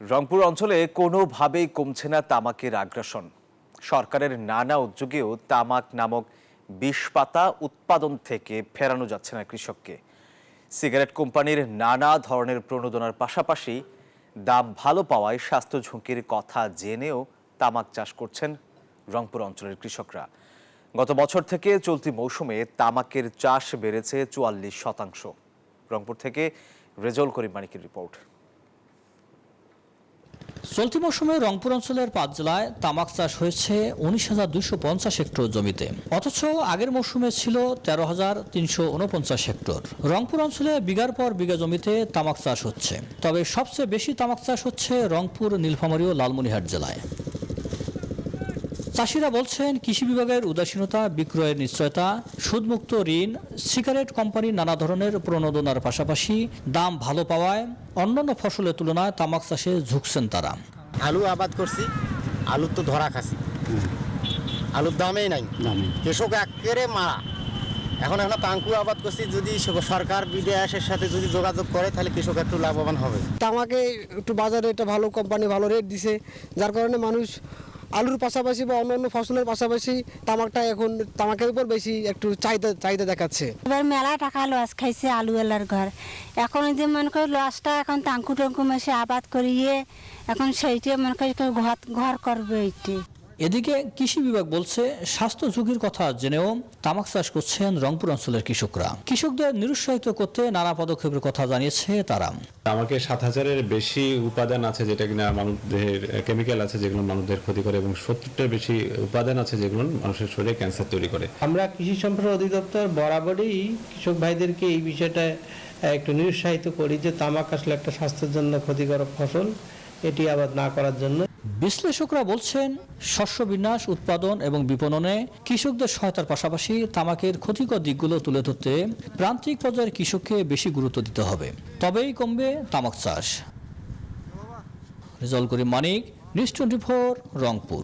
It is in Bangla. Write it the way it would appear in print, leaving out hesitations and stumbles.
রংপুর অঞ্চলে কোনোভাবেই কমছে না তামাকের আগ্রাসন। সরকারের নানা উদ্যোগেও তামাক নামক বিষ পাতা উৎপাদন থেকে ফেরানো যাচ্ছে না কৃষককে। সিগারেট কোম্পানির নানা ধরনের প্রণোদনার পাশাপাশি দাম ভালো পাওয়ায় স্বাস্থ্য ঝুঁকির কথা জেনেও তামাক চাষ করছেন রংপুর অঞ্চলের কৃষকরা। গত বছর থেকে চলতি মৌসুমে তামাকের চাষ বেড়েছে ৪৪%। রংপুর থেকে রেজাউল করিম মানিকের রিপোর্ট। চলতি মৌসুমে রংপুর অঞ্চলের ৫ জেলায় তামাক চাষ হয়েছে ১৯,২৫০ হেক্টর জমিতে, অথচ আগের মৌসুমে ছিল ১৩,৩৪৯ হেক্টর। রংপুর অঞ্চলে বিঘার পর বিঘা জমিতে তামাক চাষ হচ্ছে, তবে সবচেয়ে বেশি তামাক চাষ হচ্ছে রংপুর, নীলফামারী ও লালমনিরহাট জেলায়। চাষিরা বলছেন, কৃষি বিভাগের উদাসীনতা, বিক্রয়ের নিশ্চয়তা, সুদমুক্ত ঋণ, সিগারেট কোম্পানির নানা ধরনের প্রণোদনার পাশাপাশি দাম ভালো পাওয়ায় অন্যান্য ফসলের তুলনায় তামাক চাষে ঝুঁকছেন তারা। আলু আবাদ করছি, আলুর তো ধরা খাসি, আলুর দামেই নাই, কৃষক একেবারে মারা। এখন তাঙ্কু আবাদ করছি, যদি সরকার বিদেশের সাথে যদি যোগাযোগ করে তাহলে কৃষক একটু লাভবান হবে। তামাকে একটু বাজারে একটা ভালো কোম্পানি ভালো রেট দিছে, যার কারণে মানুষ আলুর পাশাপাশি বা অন্যান্য ফসলের পাশাপাশি তামাকটা এখন তামাকের উপর বেশি একটু চাহিদা দেখাচ্ছে। এবার মেলা টাকা লস খাইছে আলুওয়ালার ঘর। এখন যে মনে করি লসটা এখন টাঙ্কু টাঙ্কু মেশে আবাদ করিয়ে এখন সেইটা মনে করি ঘর করবে এইটি। এদিকে কৃষি বিভাগ বলছে, স্বাস্থ্য ঝুঁকির কথা জেনেও তামাক চাষ করছেন রংপুর অঞ্চলের কৃষকরা। কৃষকদের নিরুৎসাহিত করতে নানা পদক্ষেপের কথা জানিয়েছে তারা। তামাকে ৭,০০০-এর বেশি উপাদান আছে যেটা কিনা মানুষদের কেমিক্যাল আছে যেগুলো মানুষদের ক্ষতি করে, এবং ৭০টার বেশি উপাদান আছে যেগুলো মানুষের শরীরে ক্যান্সার তৈরি করে। আমরা কৃষি সম্প্রসারণ অধিদপ্তর বরাবরই কৃষক ভাইদেরকে এই বিষয়টা একটু নিরুৎসাহিত করি যে তামাক আসলে একটা স্বাস্থ্যের জন্য ক্ষতিকারক ফসল, এটি আবাদ না করার জন্য। বিশ্লেষকরা বলছেন, শস্য বিন্যাস, উৎপাদন এবং বিপণনে কৃষকদের সহায়তার পাশাপাশি তামাকের ক্ষতিকর দিকগুলো তুলে ধরতে প্রান্তিক পর্যায়ের কৃষককে বেশি গুরুত্ব দিতে হবে, তবেই কমবে তামাক চাষ। রেজাউল করিম মানিক, নিউজ 24, রংপুর।